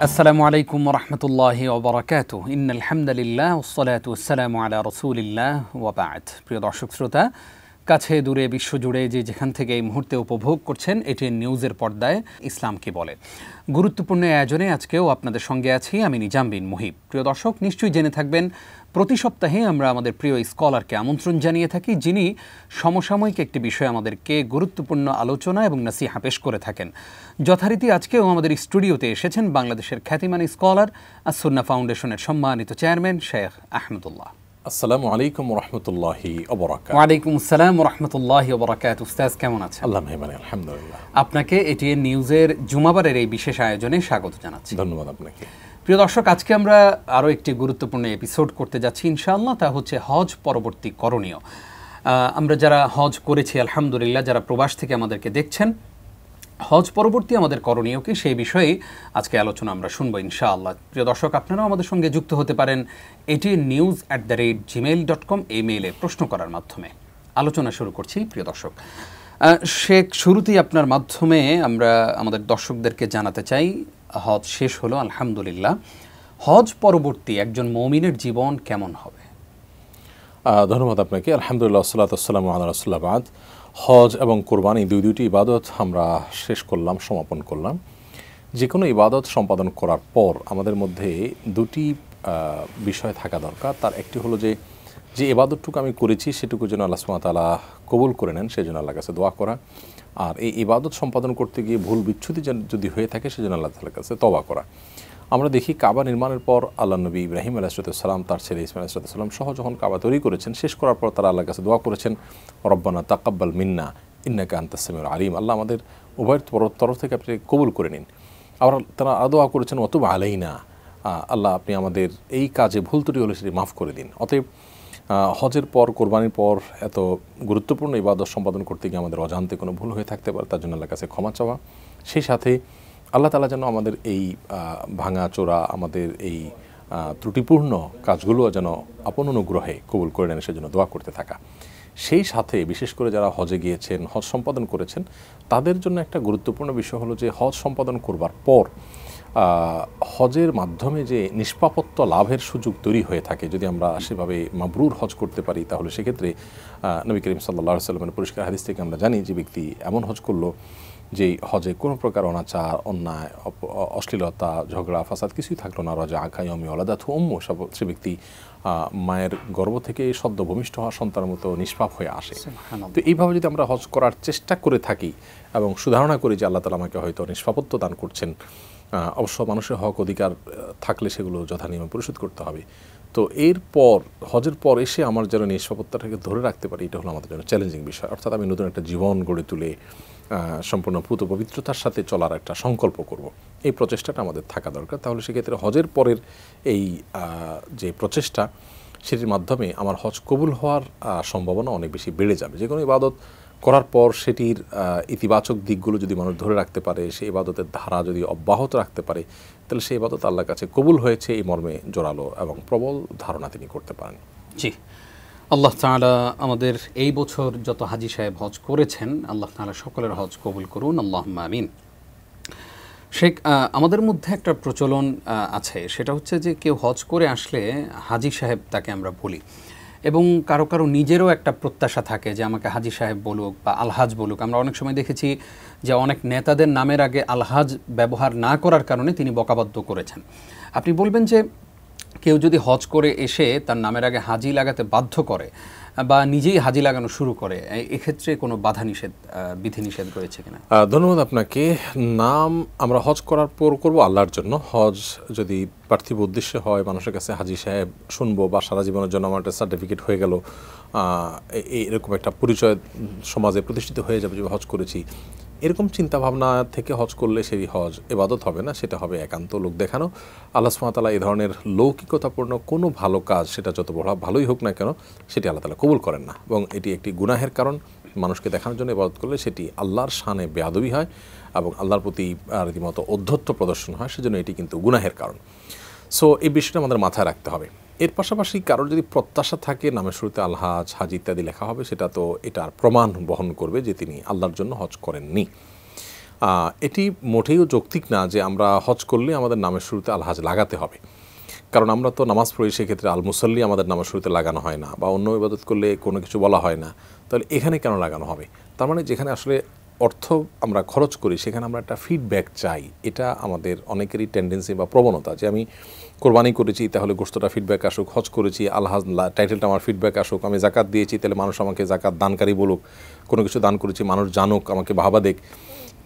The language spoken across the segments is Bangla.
আসসালামু আলাইকুম রহমতুল্লাহি ওবরাকাতু ইন্নাল হামদুলিল্লাহ ওয়াসসালাতু ওয়াসসালামু আলা রাসূলিল্লাহ ওয়া বা'দ। প্রিয় দর্শক শ্রোতা, কাছে দূরে বিশ্বজুড়ে যে যেখান থেকে এই মুহূর্তে উপভোগ করছেন এটিএন নিউজের পর্দায় ইসলাম কি বলে গুরুত্বপূর্ণ আয়োজনে আজকেও আপনাদের সঙ্গে আছি আমি নিজাম বিন মুহিব। প্রিয় দর্শক, নিশ্চয়ই জেনে থাকবেন প্রতি সপ্তাহে আমরা আমাদের প্রিয় স্কলারকে আমন্ত্রণ জানিয়ে থাকি, যিনি সমসাময়িক একটি বিষয়ে আমাদেরকে গুরুত্বপূর্ণ আলোচনা এবং নসিহা পেশ করে থাকেন। যথারীতি আজকেও আমাদের স্টুডিওতে এসেছেন বাংলাদেশের খ্যাতিমান স্কলার আস-সুন্নাহ ফাউন্ডেশনের সম্মানিত চেয়ারম্যান শেখ আহমদুল্লাহ। আসসালামু আলাইকুম ওরহমতুল্লাহি ওবরাকাতুহু। ওয়ালাইকুম আসসালাম ওরহমতুল্লাহি ওবরাকাতুহু। উস্তাদ কেমন আছেন? আল্লাহ মেহরবানি, আলহামদুলিল্লাহ। আপনাকে এটিএন নিউজের জুমাবারের এই বিশেষ আয়োজনে স্বাগত জানাচ্ছি। ধন্যবাদ আপনাকে। প্রিয় দর্শক, আজকে আমরা আরও একটি গুরুত্বপূর্ণ এপিসোড করতে যাচ্ছি ইনশাআল্লাহ। তা হচ্ছে হজ পরবর্তী করণীয়। আমরা যারা হজ করেছি আলহামদুলিল্লাহ, যারা প্রবাস থেকে আমাদেরকে দেখছেন, হজ পরবর্তী আমাদের করণীয় কি সেই বিষয়ে আজকে আলোচনা আমরা শুনবো ইনশাআল্লাহ। প্রিয় দর্শক, আপনারাও আমাদের সঙ্গে যুক্ত হতে পারেন atnews@gmail.com এই মেইলে প্রশ্ন করার মাধ্যমে। আলোচনা শুরু করছি প্রিয় দর্শক। শেখ, শুরুতেই আপনার মাধ্যমে আমরা আমাদের দর্শকদেরকে জানাতে চাই, হজ শেষ হলো আলহামদুলিল্লাহ, হজ পরবর্তী একজন মুমিনের জীবন কেমন হবে? ধন্যবাদ আপনাকে। আলহামদুলিল্লাহ, সাল্লাতু ওয়াসসালামু আলা রাসূলিল্লাহ। বাদ, হজ এবং কোরবানি দুইটি ইবাদত আমরা শেষ করলাম, সমাপন করলাম। যে কোনো ইবাদত সম্পাদন করার পর আমাদের মধ্যে দুটি বিষয় থাকা দরকার। তার একটি হলো যে ইবাদতটুকু আমি করেছি সেটুকু যেন আল্লাহ সুবহানাহু ওয়া তাআলা কবুল করে নেন, সেজন্য আল্লাহর কাছে দোয়া করা। আর এই ইবাদত সম্পাদন করতে গিয়ে ভুল বিচ্যুতি যদি হয়ে থাকে সেজন্য আল্লাহ তাআলার কাছে তওবা করা। আমরা দেখি কাবা নির্মাণের পর আল্লাহ নবী ইব্রাহিম আলাইহিসসালাম তার ছেলে ইসমাঈল আলাইহিসসালাম সহ যখন কাবা তৈরি করেছেন, শেষ করার পর তারা আল্লাহর কাছে দোয়া করেছেন, রব্বানা তাকাব্বাল মিন্না ইন্নাকা আনতাস সামিউল আলিম। আল্লাহ আমাদের উভয়ের তরফ থেকে আপনি কবুল করে নিন। আবার তারা দোয়া করেছেন ওয়াতুব আলাইনা, আল্লাহ আপনি আমাদের এই কাজে ভুল ত্রুটি হলে সেটি মাফ করে দিন। অতএব হজের পর, কোরবানির পর এত গুরুত্বপূর্ণ ইবাদত সম্পাদন করতে গিয়ে আমাদের অজান্তে কোনো ভুল হয়ে থাকতে পারে, তার জন্য আল্লাহর কাছে ক্ষমা চাওয়া। সেই সাথে আল্লাহ তাআলা যেন আমাদের এই ভাঙা চোরা, আমাদের এই ত্রুটিপূর্ণ কাজগুলো যেন আপন অনুগ্রহে কবুল করে নেন, সেজন্য দোয়া করতে থাকা। সেই সাথে বিশেষ করে যারা হজে গিয়েছেন, হজ সম্পাদন করেছেন, তাদের জন্য একটা গুরুত্বপূর্ণ বিষয় হলো যে হজ সম্পাদন করবার পর হজের মাধ্যমে যে নিষ্পাপত্য লাভের সুযোগ তৈরি হয়ে থাকে, যদি আমরা সেভাবে মাবরুর হজ করতে পারি, তাহলে সেক্ষেত্রে নবী করিম সাল্লাল্লাহু আলাইহি ওয়াসাল্লামের পরিষ্কার হাদিস থেকে আমরা জানি যে ব্যক্তি এমন হজ করলো যে হজে কোনো প্রকার অনাচার, অন্যায়, অশ্লীলতা, ঝগড়া, ফাসাদ কিছুই থাকলো না, রাজা আখায়মি ওলাদাথু উম্মু, সে ব্যক্তি মায়ের গর্ভ থেকে সদ্য ভূমিষ্ঠ হওয়া সন্তানের মতো নিষ্পাপ হয়ে আসে। তো এইভাবে যদি আমরা হজ করার চেষ্টা করে থাকি এবং সুধারণা করি যে আল্লাহ তাআলা আমাকে হয়তো নিষ্পাপত্য দান করছেন, অবশ্য মানুষের হক অধিকার থাকলে সেগুলো যথানিয়মে পরিশোধ করতে হবে। তো এরপর হজের পর এসে আমার যেন নিষ্পাপত্তাটাকে ধরে রাখতে পারি, এটা হলো আমাদের জন্য চ্যালেঞ্জিং বিষয়। অর্থাৎ আমি নতুন একটা জীবন গড়ে তুলে সম্পূর্ণ পুত পবিত্রতার সাথে চলার একটা সংকল্প করব, এই প্রচেষ্টাটা আমাদের থাকা দরকার। তাহলে সেক্ষেত্রে হজের পরের এই যে প্রচেষ্টা, সেটির মাধ্যমে আমার হজ কবুল হওয়ার সম্ভাবনা অনেক বেশি বেড়ে যাবে। যে কোনো ইবাদত করার পর সেটির ইতিবাচক দিকগুলো যদি মানুষ ধরে রাখতে পারে, সেই ইবাদতের ধারা যদি অব্যাহত রাখতে পারে, তাহলে সেই ইবাদত আল্লাহর কাছে কবুল হয়েছে এই মর্মে জোরালো এবং প্রবল ধারণা তিনি করতে পারেন। জি, আল্লাহ তাআলা আমাদের এই বছর যত হাজি সাহেব হজ করেছেন, আল্লাহ তাআলা সকলের হজ কবুল করুন, আল্লাহুম্মা আমিন। শেখ, আমাদের মধ্যে একটা প্রচলন আছে, সেটা হচ্ছে যে কেউ হজ করে আসলে হাজি সাহেব তাকে আমরা বলি, এবং কারো কারো নিজেরও একটা প্রত্যাশা থাকে যে আমাকে হাজি সাহেব বলুক বা আলহাজ বলুক। আমরা অনেক সময় দেখেছি যে অনেক নেতাদের নামের আগে আলহাজ ব্যবহার না করার কারণে তিনি বকাবদ্ধ করেছেন। আপনি বলবেন যে কেউ যদি হজ করে এসে তার নামের আগে হাজি লাগাতে বাধ্য করে বা নিজেই হাজি লাগানো শুরু করে, এক্ষেত্রে কোনো বিধিনিষেধ রয়েছে কিনা? ধন্যবাদ আপনাকে। নাম আমরা হজ করার পর করব আল্লাহর জন্য। হজ যদি পার্থিব উদ্দেশ্যে হয়, মানুষের কাছে হাজি সাহেব শুনবো বা সারা জীবনের জন্য আমার একটা সার্টিফিকেট হয়ে গেল, এরকম একটা পরিচয় সমাজে প্রতিষ্ঠিত হয়ে যাবে যে হজ করেছি, এরকম চিন্তাভাবনা থেকে হজ করলে সেই হজ ইবাদত হবে না, সেটা হবে একান্ত লোক দেখানো। আল্লাহ সুবহানাহু ওয়া তাআলা এই ধরনের লৌকিকতাপূর্ণ কোনো ভালো কাজ, সেটা যত ভালোই হোক না কেন, সেটি আল্লাহ তাআলা কবুল করেন না, এবং এটি একটি গুনাহের কারণ। মানুষকে দেখানোর জন্য ইবাদত করলে সেটি আল্লাহর শানে বেয়াদবি হয় এবং আল্লাহর প্রতি রীতিমতো অধ্যত্ব প্রদর্শন হয়, সেজন্য এটি কিন্তু গুনাহের কারণ। সো এই বিষয়টা আমাদের মাথায় রাখতে হবে। এর পাশাপাশি কারোর যদি প্রত্যাশা থাকে নামের শুরুতে আলহাজ, হাজি ইত্যাদি লেখা হবে, সেটা তো এটার প্রমাণ বহন করবে যে তিনি আল্লাহর জন্য হজ করেননি। এটি মোটেও যৌক্তিক না যে আমরা হজ করলে আমাদের নামের শুরুতে আল হাজ লাগাতে হবে, কারণ আমরা তো নামাজ পড়ি, সেক্ষেত্রে আল মুসল্লি আমাদের নামের শুরুতে লাগানো হয় না, বা অন্য ইবাদত করলে কোনো কিছু বলা হয় না, তাহলে এখানে কেন লাগানো হবে? তার মানে যেখানে আসলে অর্থ আমরা খরচ করি সেখানে আমরা একটা ফিডব্যাক চাই। এটা আমাদের অনেকেরই টেন্ডেন্সি বা প্রবণতা যে আমি কোরবানি করেছি তাহলে গোশতটা ফিডব্যাক আসুক, হজ করেছি আল হাজ টাইটেলটা আমার ফিডব্যাক আসুক, আমি জাকাত দিয়েছি তাহলে মানুষ আমাকে জাকাত দানকারী বলুক, কোনো কিছু দান করেছি মানুষ জানুক, আমাকে বাহবা দেখ।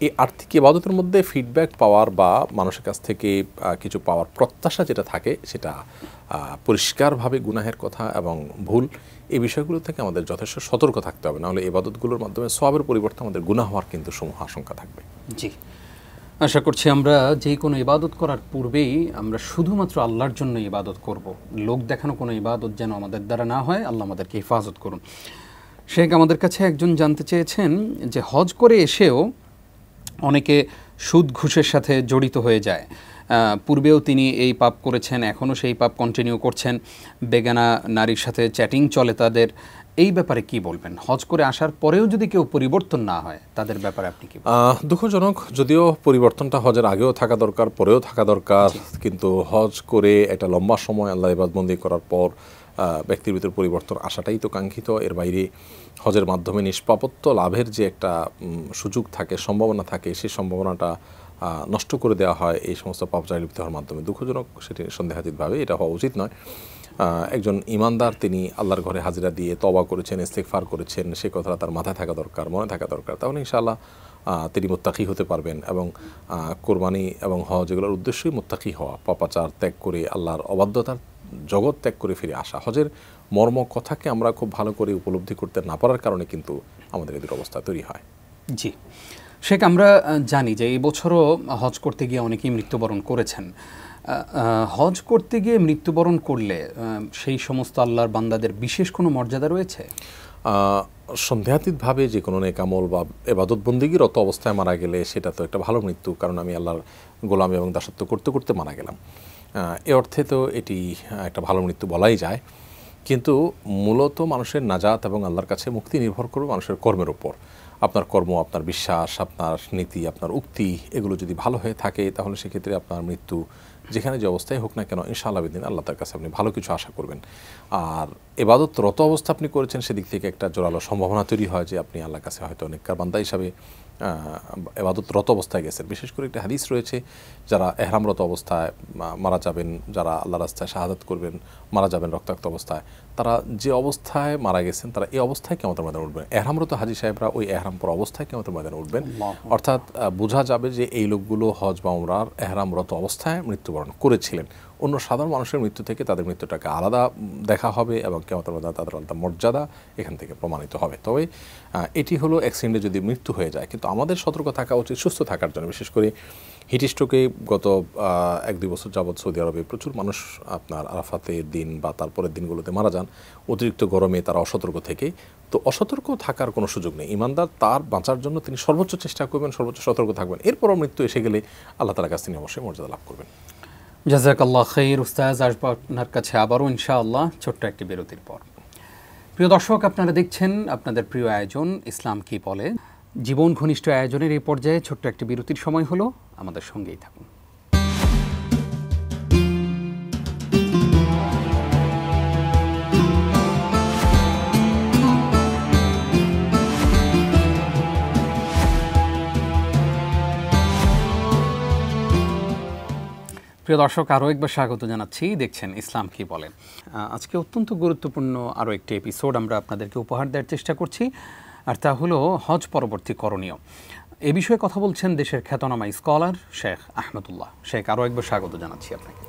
এই আর্থিক ইবাদতের মধ্যে ফিডব্যাক পাওয়ার বা মানুষের কাছ থেকে কিছু পাওয়ার প্রত্যাশা যেটা থাকে সেটা পরিষ্কারভাবে গুনাহের কথা এবং ভুল, এই বিষয়গুলো থেকে আমাদের যথেষ্ট সতর্ক থাকতে হবে, নাহলে ইবাদতগুলোর মাধ্যমে সওয়াবের পরিবর্তে আমাদের গুনাহ হওয়ার কিন্তু সমূহ আশঙ্কা থাকবে। জি, আশা করছি আমরা যে কোনো ইবাদত করার পূর্বেই আমরা শুধুমাত্র আল্লাহর জন্য ইবাদত করব, লোক দেখানো কোনো ইবাদত যেন আমাদের দ্বারা না হয়। আল্লাহ আমাদেরকে হেফাজত করুন। শেখ, আমাদের কাছে একজন জানতে চেয়েছেন যে হজ করে এসেও অনেকে সুদ ঘুষের সাথে জড়িত হয়ে যায়, পূর্বেও তিনি এই পাপ করেছেন, এখনও সেই পাপ কন্টিনিউ করছেন, বেগানা নারীর সাথে চ্যাটিং চলে তাদের, এই ব্যাপারে কি বলবেন? হজ করে আসার পরেও যদি কেউ পরিবর্তন না হয় তাদের ব্যাপারে আপনি কি বলবেন? দুঃখজনক, যদিও পরিবর্তনটা হজের আগেও থাকা দরকার, পরেও থাকা দরকার, কিন্তু হজ করে একটা লম্বা সময় আল্লাহ ইবাদতবন্দি করার পর ব্যক্তির ভিতর পরিবর্তন আসাটাই তো কাঙ্ক্ষিত। এর বাইরে হজের মাধ্যমে নিষ্পাপত্য লাভের যে একটা সুযোগ থাকে, সম্ভাবনা থাকে, সেই সম্ভাবনাটা নষ্ট করে দেওয়া হয় এই সমস্ত পাপচারে লিপ্ত হওয়ার মাধ্যমে। দুঃখজনক, সেটি সন্দেহাতীতভাবে এটা হওয়া উচিত নয়। একজন ইমানদার তিনি আল্লাহর ঘরে হাজিরা দিয়ে তওবা করেছেন, ইস্তেগফার করেছেন, সে কথাটা তার মাথায় থাকা দরকার, মনে থাকা দরকার। তাহলে ইনশাআল্লাহ তিনি মুত্তাকি হতে পারবেন। এবং কোরবানি এবং হজ এগুলোর উদ্দেশ্যই মুত্তাকি হওয়া, পাপাচার ত্যাগ করে আল্লাহর অবাধ্যতার জগৎ ত্যাগ করে ফিরে আসা। হজের মর্ম কথাকে আমরা খুব ভালো করে উপলব্ধি করতে না পারার কারণে কিন্তু আমাদের এদের অবস্থা তৈরি হয়। জি শেখ, আমরা জানি যে এই বছরও হজ করতে গিয়ে অনেকেই মৃত্যুবরণ করেছেন। হজ করতে গিয়ে মৃত্যুবরণ করলে সেই সমস্ত আল্লাহর বান্দাদের বিশেষ কোনো মর্যাদা রয়েছে? সন্দেহাতীতভাবে যে কোনো নেক আমল বা ইবাদত বন্দেগীরত অবস্থায় মারা গেলে সেটা তো একটা ভালো মৃত্যু, কারণ আমি আল্লাহর গোলামি এবং দাসত্ব করতে করতে মারা গেলাম। এ অর্থে তো এটি একটা ভালো মৃত্যু বলাই যায়। কিন্তু মূলত মানুষের নাজাত এবং আল্লাহর কাছে মুক্তি নির্ভর করবে মানুষের কর্মের উপর। আপনার কর্ম, আপনার বিশ্বাস, আপনার নীতি, আপনার উক্তি, এগুলো যদি ভালো হয়ে থাকে তাহলে সেক্ষেত্রে আপনার মৃত্যু যেখানে যে অবস্থায় হোক না কেন ইনশাআল্লাহ বিদিন আল্লাহ তার কাছে আপনি ভালো কিছু আশা করবেন। আর ইবাদতরত অবস্থা আপনি করেছেন, সেদিক থেকে একটা জোরালো সম্ভাবনা তৈরি হয় যে আপনি আল্লাহর কাছে হয়তো নেককার বান্দা হিসাবে ইবাদতরত অবস্থায় গেছেন। বিশেষ করে একটা হাদিস রয়েছে, যারা এহরামরত অবস্থায় মারা যাবেন, যারা আল্লাহ রাস্তায় শাহাদাত করবেন, মারা যাবেন রক্তাক্ত অবস্থায়, তারা যে অবস্থায় মারা গেছেন তারা এই অবস্থায় কিয়ামতের ময়দানে উঠবেন। এহরামরত হাজী সাহেবরা ওই এহরাম পরা অবস্থায় কিয়ামতের ময়দানে উঠবেন। অর্থাৎ বোঝা যাবে যে এই লোকগুলো হজ বা উমরার এহরামরত অবস্থায় মৃত্যুবরণ করেছিলেন। অন্য সাধারণ মানুষের মৃত্যু থেকে তাদের মৃত্যুটাকে আলাদা দেখা হবে এবং কিয়ামতের ময়দানে তাদের আলাদা মর্যাদা এখান থেকে প্রমাণিত হবে। তবে এটি হলো অ্যাক্সিডেন্টে যদি মৃত্যু হয়ে যায়, কিন্তু আমাদের সতর্ক থাকা উচিত সুস্থ থাকার জন্য। বিশেষ করে হিটস্ট্রোকে গত 1-2 বছর যাবৎ সৌদি আরবে প্রচুর মানুষ আপনার আরাফাতের দিন বা তারপরের দিনগুলোতে মারা যান অতিরিক্ত গরমে, তারা অসতর্ক থেকে। তো অসতর্ক থাকার কোনো সুযোগ নেই। ইমানদার তার বাঁচার জন্য তিনি সর্বোচ্চ চেষ্টা করবেন, সর্বোচ্চ সতর্ক থাকবেন। এরপরও মৃত্যু এসে গেলে আল্লাহ তাআলার কাছে তিনি অবশ্যই মর্যাদা লাভ করবেন। জাযাকাল্লাহ খাইর উস্তাজ, আসবো আপনার কাছে আবারও ইনশাআল্লাহ ছোট্ট একটি বিরতির পর। প্রিয় দর্শক, আপনারা দেখছেন আপনাদের প্রিয় আয়োজন ইসলাম কি বলে। জীবন ঘনিষ্ঠ আয়োজনের এই পর্যায়ে ছোট্ট একটি বিরতির সময় হলো, আমাদের সঙ্গেই থাকুন। প্রিয় দর্শক, আরও একবার স্বাগত জানাচ্ছি। দেখছেন ইসলাম কি বলে। আজকে অত্যন্ত গুরুত্বপূর্ণ আরও একটি এপিসোড আমরা আপনাদেরকে উপহার দেওয়ার চেষ্টা করছি, আর তা হলো হজ পরবর্তী করণীয়। এ বিষয়ে কথা বলছেন দেশের খ্যাতনামা স্কলার শেখ আহমদুল্লাহ। শেখ, আরও একবার স্বাগত জানাচ্ছি আপনাকে।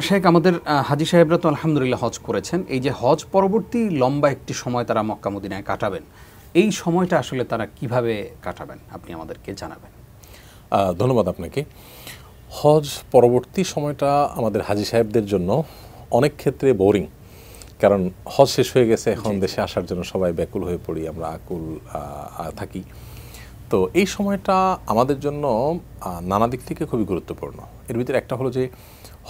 শেখ, আমাদের হাজী সাহেবরা তো আলহামদুলিল্লাহ হজ করেছেন। এই যে হজ পরবর্তী লম্বা একটি সময় তারা মক্কা মদিনায় কাটাবেন, এই সময়টা আসলে তারা কিভাবে কাটাবেন আপনি আমাদেরকে জানাবেন। ধন্যবাদ আপনাকে। হজ পরবর্তী সময়টা আমাদের হাজী সাহেবদের জন্য অনেক ক্ষেত্রে বোরিং, কারণ হজ শেষ হয়ে গেছে, এখন দেশে আসার জন্য সবাই ব্যাকুল হয়ে পড়ি, আমরা আকুল থাকি। তো এই সময়টা আমাদের জন্য নানা দিক থেকে খুবই গুরুত্বপূর্ণ। এর ভিতরে একটা হলো যে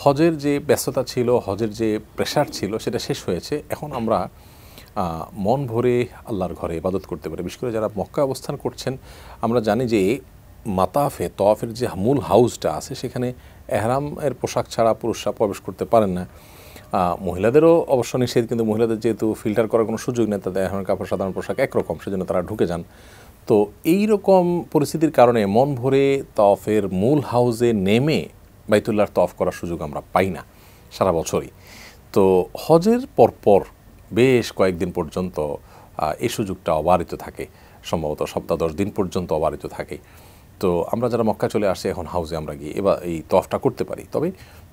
হজের যে ব্যস্ততা ছিল, হজের যে প্রেশার ছিল, সেটা শেষ হয়েছে। এখন আমরা মন ভরে আল্লাহর ঘরে ইবাদত করতে পারি। বিশেষ করে যারা মক্কা অবস্থান করছেন, আমরা জানি যে মাতাফে তওয়াফের যে মূল হাউসটা আছে সেখানে এহরামের পোশাক ছাড়া পুরুষরা প্রবেশ করতে পারেন না। মহিলাদেরও অবশ্য নিষেধ, কিন্তু মহিলাদের যেহেতু ফিল্টার করার কোনো সুযোগ নেই, তাদের এহরামের কাপড় সাধারণ পোশাক একরকম, সেজন্য তারা ঢুকে যান। তো এই রকম পরিস্থিতির কারণে মন ভরে তওয়াফের মূল হাউসে নেমে বাইতুল্লাহর তওয়াফ করার সুযোগ আমরা পাই না সারা বছরই। তো হজের পরপর বেশ কয়েকদিন পর্যন্ত এই সুযোগটা অবারিত থাকে, সম্ভবত সপ্তাহ 10 দিন পর্যন্ত অবারিত থাকে। তো আমরা যারা মক্কা চলে আসছি এখন হাউসে আমরা গিয়ে এবার এই তওয়াফটা করতে পারি। তবে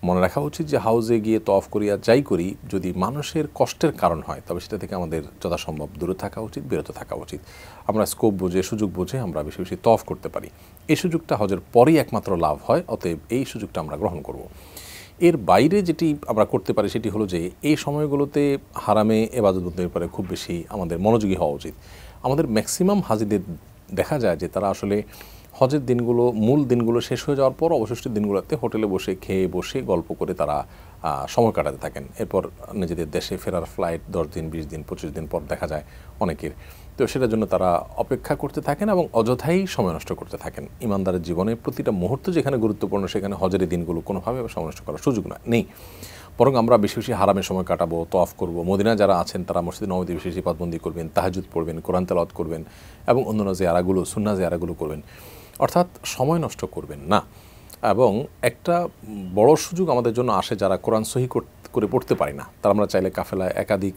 মনে রাখা উচিত যে হাউসে গিয়ে তওয়াফ করিয়া যাই করি, যদি মানুষের কষ্টের কারণ হয় তবে সেটা থেকে আমাদের যথাসম্ভব দূরে থাকা উচিত, বিরত থাকা উচিত। আমরা স্কোপ বুঝে, সুযোগ বুঝে আমরা বেশি বেশি তওয়াফ করতে পারি। এই সুযোগটা হজের পরেই একমাত্র লাভ হয়, অতএব এই সুযোগটা আমরা গ্রহণ করব। এর বাইরে যেটি আমরা করতে পারি সেটি হলো যে এই সময়গুলোতে হারামে ইবাদতের উপরে খুব বেশি আমাদের মনোযোগী হওয়া উচিত। আমাদের ম্যাক্সিমাম হাজিদের দেখা যায় যে তারা আসলে হজের দিনগুলো, মূল দিনগুলো শেষ হয়ে যাওয়ার পর অবশিষ্ট দিনগুলোতে হোটেলে বসে খেয়ে বসে গল্প করে তারা সময় কাটাতে থাকেন। এরপর নিজেদের দেশে ফেরার ফ্লাইট 10 দিন, 20 দিন, 25 দিন পর দেখা যায় অনেকের। তো সেটার জন্য তারা অপেক্ষা করতে থাকেন এবং অযথাই সময় নষ্ট করতে থাকেন। ইমানদারের জীবনে প্রতিটা মুহূর্ত যেখানে গুরুত্বপূর্ণ সেখানে হজের দিনগুলো কোনোভাবে সময় নষ্ট করার সুযোগ নেই। বরং আমরা বেশি বেশি হারামে সময় কাটাবো, তওয়াফ করব। মদিনা যারা আছেন তারা মসজিদে নববীতে বেশি বেশি পাতবন্দি করবেন, তাহাজ্জুদ পড়বেন, কোরআন তেলাওয়াত করবেন এবং অন্যান্য জিয়ারাগুলো, সুন্নাহ জিয়ারাগুলো করবেন। অর্থাৎ সময় নষ্ট করবেন না। এবং একটা বড় সুযোগ আমাদের জন্য আসে যারা কোরআন সহি করে পড়তে পারি না, তারা আমরা চাইলে কাফেলায় একাধিক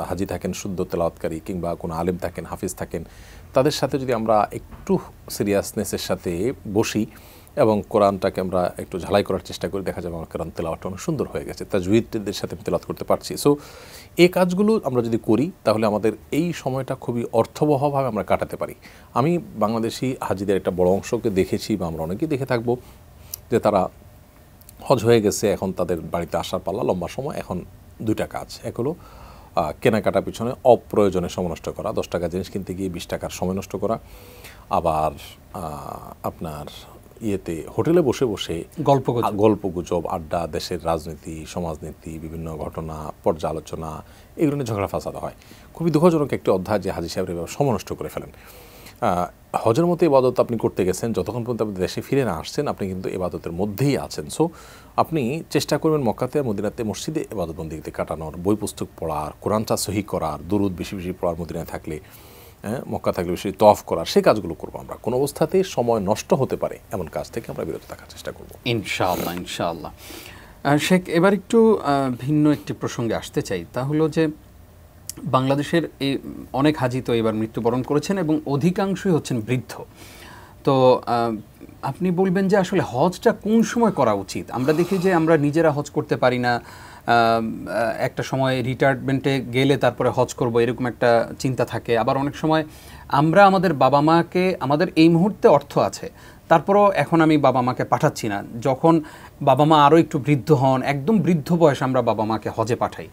হাজি থাকেন, শুদ্ধ তেলাওয়াতকারী, কিংবা কোনো আলেম থাকেন, হাফিজ থাকেন, তাদের সাথে যদি আমরা একটু সিরিয়াসনেসের সাথে বসি এবং কোরআনটাকে আমরা একটু ঝালাই করার চেষ্টা করি, দেখা যাবে আমার কোরআন তেলাওয়াতটা অনেক সুন্দর হয়ে গেছে, তাজউইদের সাথে তেলাওয়াত করতে পারছি। সো এই কাজগুলো আমরা যদি করি তাহলে আমাদের এই সময়টা খুবই অর্থবহভাবে আমরা কাটাতে পারি। আমি বাংলাদেশি হাজিদের একটা বড় অংশকে দেখেছি, বা আমরা অনেকেই দেখে থাকবো, যে তারা হজ হয়ে গেছে, এখন তাদের বাড়িতে আসার পাল্লা, লম্বা সময়। এখন দুইটা কাজ, এক হলো কেনাকাটা পিছনে অপ্রয়োজনে সময় নষ্ট করা, 10 টাকা জিনিস কিনতে গিয়ে 20 টাকার সময় নষ্ট করা, আবার আপনার হোটেলে বসে বসে গল্পগুজব, আড্ডা, দেশের রাজনীতি, সমাজনীতি, বিভিন্ন ঘটনা, পর্যালোচনা, এগুলো নিয়ে ঝগড়া ফাসাদ হয়। খুবই দুঃখজনক একটি অধ্যায় যে হাজি সাহেব এভাবে সময় নষ্ট করে ফেলেন। হজের মতো ইবাদত আপনি করতে গেছেন, যতক্ষণ পর্যন্ত আপনি দেশে ফিরে না আসছেন আপনি কিন্তু ইবাদতের মধ্যেই আছেন। সো আপনি চেষ্টা করবেন মক্কাতে, মদিনাতে, মসজিদে ইবাদতবন্দিতে কাটানোর, বই পুস্তক পড়ার, কোরআনটা সহি করার, দুরুদ বেশি বেশি পড়ার, মদিনায় থাকলে, মক্কা থাকলে বেশি তওয়াফ করার, সেই কাজগুলো করবো আমরা। কোনো অবস্থাতেই সময় নষ্ট হতে পারে এমন কাজ থেকে আমরা বিরত থাকার চেষ্টা করব ইনশাআল্লাহ, ইনশাআল্লাহ। শেখ, এবার একটু ভিন্ন একটি প্রসঙ্গে আসতে চাই, তা হলো যে বাংলাদেশের এই অনেক হাজি তো এবার মৃত্যুবরণ করেছেন এবং অধিকাংশই হচ্ছেন বৃদ্ধ। তো আপনি বলবেন যে আসলে হজটা কোন সময় করা উচিত? আমরা দেখি যে আমরা নিজেরা হজ করতে পারি না, একটা সময় রিটায়ারমেন্টে গেলে তারপরে হজ করব, এরকম একটা চিন্তা থাকে। আবার অনেক সময় আমরা আমাদের বাবা মাকে, আমাদের এই মুহূর্তে অর্থ আছে, তারপরও এখন আমি বাবা মাকে পাঠাচ্ছি না। যখন বাবা মা আরও একটু বৃদ্ধ হন, একদম বৃদ্ধ বয়সে আমরা বাবা মাকে হজে পাঠাই।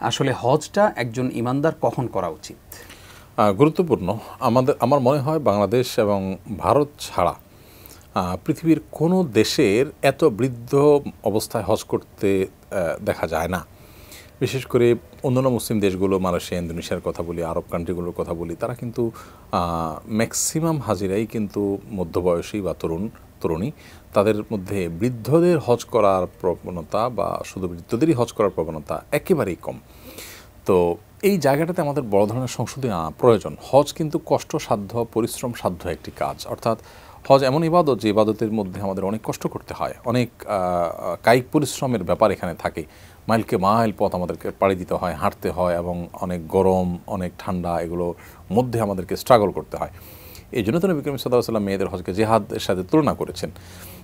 আসলে হজটা একজন ইমানদার কখন করা উচিত? গুরুত্বপূর্ণ। আমার মনে হয় বাংলাদেশ এবং ভারত ছাড়া পৃথিবীর কোনো দেশের এত বৃদ্ধ অবস্থায় হজ করতে দেখা যায় না। বিশেষ করে অন্যান্য মুসলিম দেশগুলো, মালয়েশিয়া, ইন্দোনেশিয়ার কথা বলি, আরব কান্ট্রিগুলোর কথা বলি, তারা কিন্তু ম্যাক্সিমাম হাজিরাই কিন্তু মধ্যবয়সী বা তরুণী। তাদের মধ্যে বৃদ্ধদের হজ করার প্রবণতা বা শুধু বৃদ্ধদেরই হজ করার প্রবণতা একেবারেই কম। তো এই জায়গাটাতে আমাদের বড় ধরনের সংশোধন প্রয়োজন। হজ কিন্তু কষ্টসাধ্য, পরিশ্রম সাধ্য একটি কাজ। অর্থাৎ হজ এমন ইবাদত যে ইবাদতের মধ্যে আমাদের অনেক কষ্ট করতে হয়, অনেক কায়িক পরিশ্রমের ব্যাপার এখানে থাকে। মাইলকে মাইল পথ আমাদেরকে পাড়ি দিতে হয়, হাঁটতে হয়, এবং অনেক গরম, অনেক ঠান্ডা, এগুলোর মধ্যে আমাদেরকে স্ট্রাগল করতে হয়। এই জন্য তো নবী করিম সাল্লাল্লাহু আলাইহি ওয়াসাল্লাম মেয়েদের হজকে জিহাদের সাথে তুলনা করেছেন।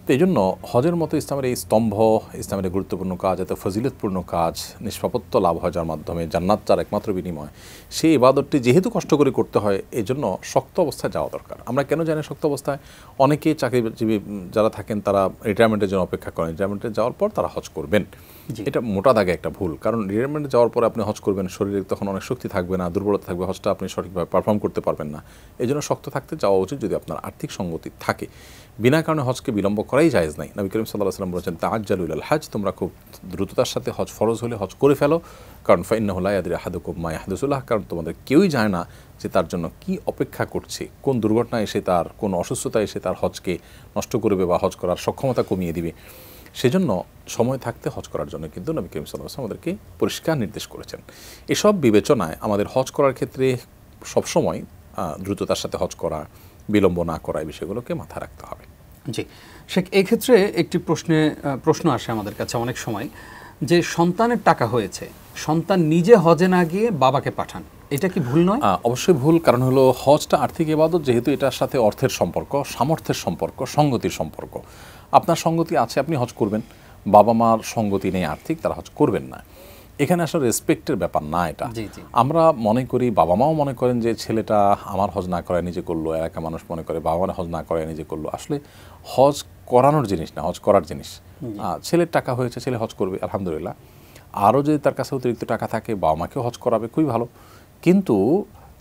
তো এই জন্য হজের মতো ইসলামের এই স্তম্ভ, ইসলামের গুরুত্বপূর্ণ কাজ, এত ফজিলতপূর্ণ কাজ, নিষ্পাপত্য লাভ হয় যার মাধ্যমে, জান্নাত যার একমাত্র বিনিময়, সেই ইবাদতটি যেহেতু কষ্ট করে করতে হয়, এই জন্য শক্ত অবস্থায় যাওয়া দরকার। আমরা কেন জানি শক্ত অবস্থায়? অনেকেই চাকরিজীবী যারা থাকেন তারা রিটায়ারমেন্টের জন্য অপেক্ষা করেন, রিটায়ারমেন্টে যাওয়ার পর তারা হজ করবেন। এটা মোটা দাগে একটা ভুল। কারণ রিটায়ারমেন্টে যাওয়ার পরে আপনি হজ করবেন, শরীরে তখন অনেক শক্তি থাকবে না, দুর্বলতা থাকবে, হজটা আপনি সঠিকভাবে পারফর্ম করতে পারবেন না। এই জন্য শক্ত থাকতে যাওয়া উচিত যদি আপনার আর্থিক সঙ্গতি থাকে। বিনা কারণে হজকে বিলম্ব করাই জায়েজ নাই। নবী করিম সাল্লাল্লাহু আলাইহি ওয়াসাল্লাম বলেছেন তাআজ্জালু ইলাল হজ, তোমরা খুব দ্রুততার সাথে হজ ফরজ হলে হজ করে ফেলো, কারণ ফাইন্নাহু লা ইয়াদরি আহাদুকুম মা ইয়াহদুসুলাহ, কারণ তোমাদের কেউই জানে না যে তার জন্য কি অপেক্ষা করছে, কোন দুর্ঘটনা এসে তার, কোন অসুস্থতা এসে তার হজকে নষ্ট করবে বা হজ করার সক্ষমতা কমিয়ে দিবে। সেজন্য সময় থাকতে হজ করার জন্য কিন্তু নবী করিম সাল্লাল্লাহু আলাইহি ওয়াসাল্লাম আমাদেরকে পরিষ্কার নির্দেশ করেছেন। এসব বিবেচনায় আমাদের হজ করার ক্ষেত্রে সবসময় দ্রুততার সাথে হজ করা, বিলম্ব না করা, এই বিষয়গুলোকে মাথায় রাখতে হবে। জি শেখ, এই ক্ষেত্রে একটি প্রশ্ন আসে আমাদের কাছে অনেক সময়, যে সন্তানের টাকা হয়েছে, সন্তান নিজে হজে না গিয়ে বাবাকে পাঠান, এটা কি ভুল নয়? অবশ্যই ভুল, কারণ হলো হজটা আর্থিক ইবাদত, যেহেতু এটার সাথে অর্থের সম্পর্ক, সামর্থ্যের সম্পর্ক, সঙ্গতির সম্পর্ক। আপনার সঙ্গতি আছে, আপনি হজ করবেন, বাবা মার সঙ্গতি নেই আর্থিক, তারা হজ করবেন না। এখানে আসলে রেসপেক্টের ব্যাপার না এটা। আমরা মনে করি, বাবা মাও মনে করেন যে ছেলেটা আমার হজ না করায় নিজে করলো, এলাকা মানুষ মনে করে বাবা মার হজ না করায় নিজে করলো। আসলে হজ করানোর জিনিস না, হজ করার জিনিস। ছেলের টাকা হয়েছে, ছেলে হজ করবে, আলহামদুলিল্লাহ। আরও যদি তার কাছে অতিরিক্ত টাকা থাকে, বাবা মাকেও হজ করাবে, খুবই ভালো। কিন্তু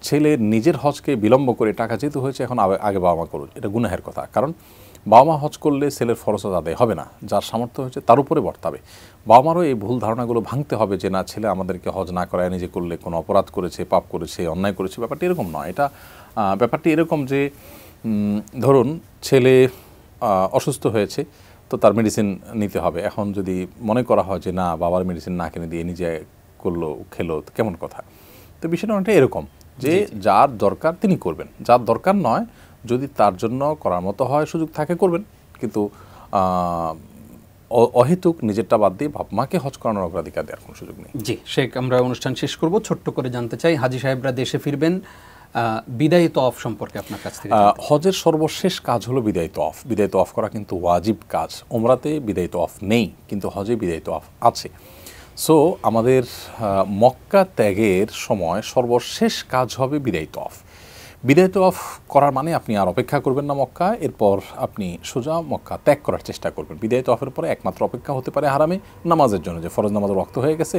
ছেলের নিজের হজকে বিলম্ব করে টাকা যেহেতু হয়েছে এখন আগে বাবা মা করুন, এটা গুনাহের কথা। কারণ বাবা মা হজ করলে ছেলের ফরজ আদায় হবে না, যার সামর্থ্য হয়েছে তার উপরে বর্তাবে। বাবা মারও এই ভুল ধারণাগুলো ভাঙতে হবে যে না, ছেলে আমাদেরকে হজ না করায় নিজে করলে কোনো অপরাধ করেছে, পাপ করেছে, অন্যায় করেছে। ব্যাপারটি এরকম নয়। এটা ব্যাপারটি এরকম যে ধরুন ছেলে অসুস্থ হয়েছে, তো তার মেডিসিন নিতে হবে। এখন যদি মনে করা হয় যে না, বাবার মেডিসিন না কিনে দিয়ে নিজে করলো, খেলো, তো কেমন কথা। তো বিষয়টা অনেকটা এরকম যে যার দরকার তিনি করবেন, যার দরকার নয়, যদি তার জন্য করার মতো হয়, সুযোগ থাকে, করবেন। কিন্তু অহেতুক নিজেরটা বাদ দিয়ে বাপ মাকে হজ করানোর অগ্রাধিকার দেওয়ার কোনো সুযোগ নেই। জি শেখ, আমরা অনুষ্ঠান শেষ করব, ছোট্ট করে জানতে চাই হাজী সাহেবরা দেশে ফিরবেন, বিদায়ী তওয়াফ সম্পর্কে আপনার কাছ থেকে। হজের সর্বশেষ কাজ হলো বিদায়ী তওয়াফ। বিদায়ী তওয়াফ করা কিন্তু ওয়াজিব কাজ। ওমরাতে বিদায়ী তওয়াফ নেই, কিন্তু হজে বিদায়ী তওয়াফ আছে। সো আমাদের মক্কা ত্যাগের সময় সর্বশেষ কাজ হবে বিদায়ী তওয়াফ। বিদায়ী তওয়াফ করার মানে আপনি আর অপেক্ষা করবেন না মক্কা, এরপর আপনি সোজা মক্কা ত্যাগ করার চেষ্টা করবেন। বিদায়ী তওয়াফের পরে একমাত্র অপেক্ষা হতে পারে হারামে নামাজের জন্য, যে ফরজ নামাজের ওয়াক্ত হয়ে গেছে,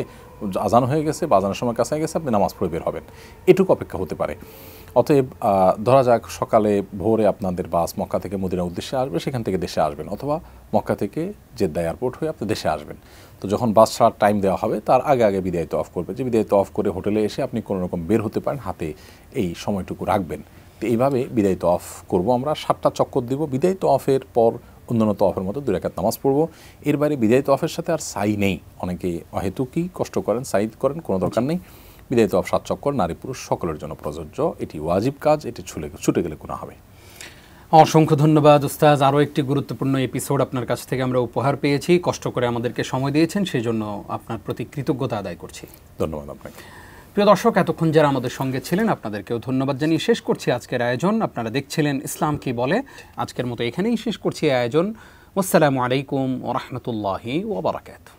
আজান হয়ে গেছে বা আজানের সময় কাছে গেছে, আপনি নামাজ পড়ে বের হবেন, এটুকু অপেক্ষা হতে পারে। অতএব ধরা যাক সকালে ভোরে আপনাদের বাস মক্কা থেকে মদিনার উদ্দেশ্যে আসবে, সেখান থেকে দেশে আসবেন, অথবা মক্কা থেকে জেদ্দা এয়ারপোর্ট হয়ে আপনি দেশে আসবেন। তো যখন বাস ছাড়ার টাইম দেওয়া হবে তার আগে আগে বিদায়ী তওয়াফ করবে, যে বিদায়ী তওয়াফ করে হোটেলে এসে আপনি কোনো রকম বের হতে পারেন, হাতে এই সময়টুকু রাখবেন। তো এইভাবে বিদায়ী তওয়াফ করবো আমরা, 7টা চক্কর দিব। বিদায়ী তওয়াফের পর অন্যান্য তওয়াফের মতো 2 রাকাত নামাজ পড়বো। এর বাইরে বিদায়ী তওয়াফের সাথে আর সাই নেই। অনেকে অহেতুকই কষ্ট করেন, সাই করেন, কোনো দরকার নেই। বিদায়ী তওয়াফ 7 চক্কর নারী পুরুষ সকলের জন্য প্রযোজ্য। এটি ওয়াজিব কাজ, এটি ছুটে গেলে গুনাহ হবে। অসংখ্য ধন্যবাদ উস্তাদ। আরও একটি গুরুত্বপূর্ণ এপিসোড আপনার কাছ থেকে আমরা উপহার পেয়েছি, কষ্ট করে আমাদেরকে সময় দিয়েছেন, সেই জন্য আপনার প্রতি কৃতজ্ঞতা আদায় করছি। ধন্যবাদ আপনাকে। প্রিয় দর্শক, এতক্ষণ যারা আমাদের সঙ্গে ছিলেন আপনাদেরকেও ধন্যবাদ জানিয়ে শেষ করছি আজকের আয়োজন। আপনারা দেখছিলেন ইসলাম কি বলে। আজকের মতো এখানেই শেষ করছি আয়োজন। আসসালামু আলাইকুম ওয়া রাহমাতুল্লাহি ওয়া বারাকাতুহু।